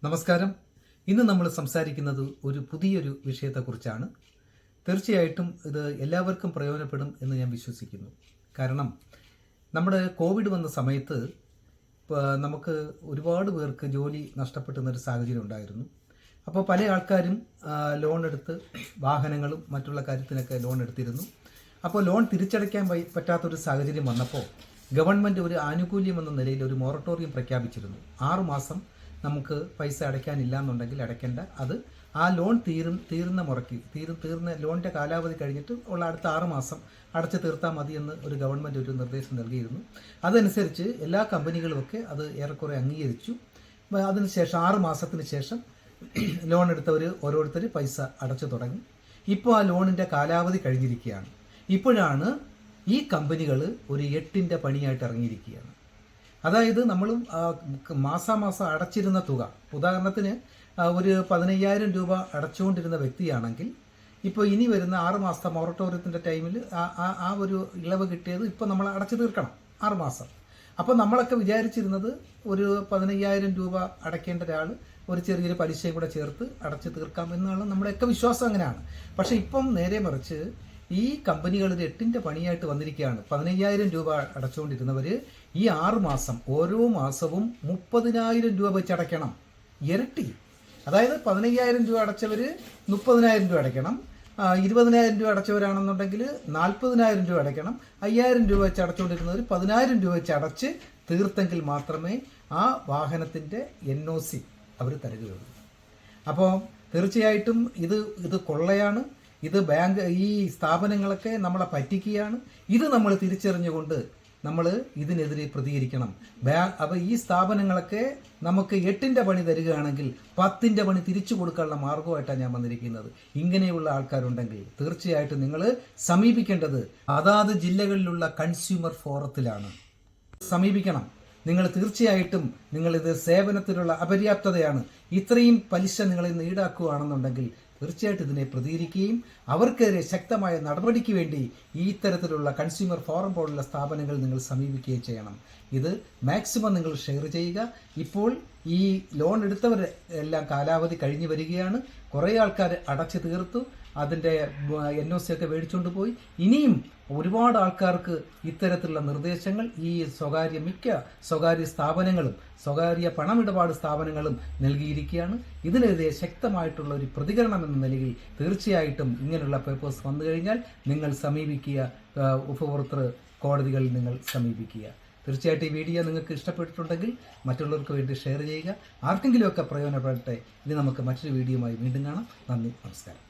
നമസ്കാരം. ഇന്ന് നമ്മൾ സംസാരിക്കുന്നത് ഒരു പുതിയൊരു വിഷയത്തെക്കുറിച്ചാണ്. തീർച്ചയായിട്ടും ഇത് എല്ലാവർക്കും പ്രയോജനപ്പെടും എന്ന് ഞാൻ വിശ്വസിക്കുന്നു. കാരണം നമ്മുടെ കോവിഡ് വന്ന സമയത്ത് നമുക്ക് ഒരുപാട് പേർക്ക് ജോലി നഷ്ടപ്പെട്ടുന്നൊരു സാഹചര്യം ഉണ്ടായിരുന്നു. അപ്പോൾ പല ആൾക്കാരും ലോൺ എടുത്ത് വാഹനങ്ങളും മറ്റുള്ള കാര്യത്തിനൊക്കെ ലോൺ എടുത്തിരുന്നു. അപ്പോൾ ലോൺ തിരിച്ചടയ്ക്കാൻ പറ്റാത്തൊരു സാഹചര്യം വന്നപ്പോൾ ഗവൺമെൻറ് ഒരു ആനുകൂല്യം എന്ന നിലയിൽ ഒരു മൊറട്ടോറിയം പ്രഖ്യാപിച്ചിരുന്നു. 6 മാസം നമുക്ക് പൈസ അടയ്ക്കാനില്ല എന്നുണ്ടെങ്കിൽ അടയ്ക്കേണ്ട, അത് ആ ലോൺ തീർന്ന മുറയ്ക്ക് തീർന്ന ലോണിൻ്റെ കാലാവധി കഴിഞ്ഞിട്ട് ഉള്ള അടുത്ത 6 മാസം അടച്ചു തീർത്താൽ മതി എന്ന് ഒരു ഗവൺമെൻറ് ഒരു നിർദ്ദേശം നൽകിയിരുന്നു. അതനുസരിച്ച് എല്ലാ കമ്പനികളുമൊക്കെ അത് ഏറെക്കുറെ അംഗീകരിച്ചു. അതിനുശേഷം 6 മാസത്തിന് ശേഷം ലോൺ എടുത്തവർ ഓരോരുത്തർ പൈസ അടച്ചു തുടങ്ങി. ഇപ്പോൾ ആ ലോണിൻ്റെ കാലാവധി കഴിഞ്ഞിരിക്കുകയാണ്. ഇപ്പോഴാണ് ഈ കമ്പനികൾ ഒരു 8ൻ്റെ പണിയായിട്ട് ഇറങ്ങിയിരിക്കുകയാണ്. അതായത് നമ്മൾ മാസാമാസം അടച്ചിരുന്ന തുക, ഉദാഹരണത്തിന് ഒരു 15,000 രൂപ അടച്ചുകൊണ്ടിരുന്ന വ്യക്തിയാണെങ്കിൽ ഇപ്പോൾ ഇനി വരുന്ന 6 മാസത്തെ മൊറട്ടോറിയത്തിൻ്റെ ടൈമിൽ ആ ഒരു ഇളവ് കിട്ടിയത് ഇപ്പോൾ നമ്മൾ അടച്ചു തീർക്കണം 6 മാസം. അപ്പോൾ നമ്മളൊക്കെ വിചാരിച്ചിരുന്നത് ഒരു 15,000 രൂപ അടയ്ക്കേണ്ട ഒരാൾ ഒരു ചെറിയൊരു പലിശയും കൂടെ ചേർത്ത് അടച്ചു തീർക്കാം എന്നാണ് നമ്മുടെയൊക്കെ വിശ്വാസം. അങ്ങനെയാണ്. പക്ഷേ ഇപ്പം നേരെ മറിച്ച് ഈ കമ്പനികൾ 8ൻ്റെ പണിയായിട്ട് വന്നിരിക്കുകയാണ്. 15,000 രൂപ അടച്ചുകൊണ്ടിരുന്നവർ ഈ 6 മാസം ഓരോ മാസവും 30,000 രൂപ വെച്ച് അടയ്ക്കണം. ഇരട്ടി. അതായത് 15,000 രൂപ അടച്ചവർ 30,000 രൂപ അടയ്ക്കണം. 20,000 രൂപ അടച്ചവരാണെന്നുണ്ടെങ്കിൽ 40,000 രൂപ അടയ്ക്കണം. 5,000 രൂപ വെച്ച് അടച്ചുകൊണ്ടിരുന്നവർ 10,000 രൂപ വെച്ച് അടച്ച് തീർത്തെങ്കിൽ മാത്രമേ ആ വാഹനത്തിൻ്റെ NOC അവർ തരികയുള്ളൂ. അപ്പോൾ തീർച്ചയായിട്ടും ഇത് കൊള്ളയാണ്. ഇത് ബാങ്ക്, ഈ സ്ഥാപനങ്ങളൊക്കെ നമ്മളെ പറ്റിക്കുകയാണ്. ഇത് നമ്മൾ തിരിച്ചറിഞ്ഞുകൊണ്ട് നമ്മൾ ഇതിനെതിരെ പ്രതികരിക്കണം. അപ്പോൾ ഈ സ്ഥാപനങ്ങളൊക്കെ നമുക്ക് 8ൻ്റെ പണി തരികയാണെങ്കിൽ 10ൻ്റെ പണി തിരിച്ചു കൊടുക്കാനുള്ള മാർഗമായിട്ടാണ് ഞാൻ വന്നിരിക്കുന്നത്. ഇങ്ങനെയുള്ള ആൾക്കാരുണ്ടെങ്കിൽ തീർച്ചയായിട്ടും നിങ്ങൾ സമീപിക്കേണ്ടത് അതാത് ജില്ലകളിലുള്ള കൺസ്യൂമർ ഫോറത്തിലാണ്. സമീപിക്കണം. നിങ്ങൾ തീർച്ചയായിട്ടും നിങ്ങളിത് സേവനത്തിലുള്ള അപര്യാപ്തതയാണ്, ഇത്രയും പലിശ നിങ്ങൾ ഇന്ന് ഈടാക്കുകയാണെന്നുണ്ടെങ്കിൽ തീർച്ചയായിട്ടും ഇതിനെ പ്രതികരിക്കുകയും അവർക്കെതിരെ ശക്തമായ നടപടിക്ക് വേണ്ടി ഈ തരത്തിലുള്ള കൺസ്യൂമർ ഫോറം പോലുള്ള സ്ഥാപനങ്ങൾ നിങ്ങൾ സമീപിക്കുകയും ചെയ്യണം. ഇത് മാക്സിമം നിങ്ങൾ ഷെയർ ചെയ്യുക. ഇപ്പോൾ ഈ ലോൺ എടുത്തവർ എല്ലാം കാലാവധി കഴിഞ്ഞു വരികയാണ്. കുറേ ആൾക്കാർ അടച്ചു തീർത്തു, അതിൻ്റെ NOC ഒക്കെ മേടിച്ചുകൊണ്ട് പോയി. ഇനിയും ഒരുപാട് ആൾക്കാർക്ക് ഇത്തരത്തിലുള്ള നിർദ്ദേശങ്ങൾ ഈ മിക്ക സ്വകാര്യ സ്ഥാപനങ്ങളും സ്വകാര്യ പണമിടപാട് സ്ഥാപനങ്ങളും നൽകിയിരിക്കുകയാണ്. ഇതിനെതിരെ ശക്തമായിട്ടുള്ള ഒരു പ്രതികരണം എന്ന നിലയിൽ തീർച്ചയായിട്ടും ഇങ്ങനെയുള്ള പേപ്പേഴ്സ് വന്നു കഴിഞ്ഞാൽ നിങ്ങൾ സമീപിക്കുക, ഉപഭോക്തൃ കോടതികളിൽ നിങ്ങൾ സമീപിക്കുക. തീർച്ചയായിട്ടും ഈ വീഡിയോ നിങ്ങൾക്ക് ഇഷ്ടപ്പെട്ടിട്ടുണ്ടെങ്കിൽ മറ്റുള്ളവർക്ക് വേണ്ടി ഷെയർ ചെയ്യുക. ആർക്കെങ്കിലുമൊക്കെ പ്രയോജനപ്പെടട്ടെ. ഇനി നമുക്ക് മറ്റൊരു വീഡിയോയുമായി വീണ്ടും കാണാം. നന്ദി, നമസ്കാരം.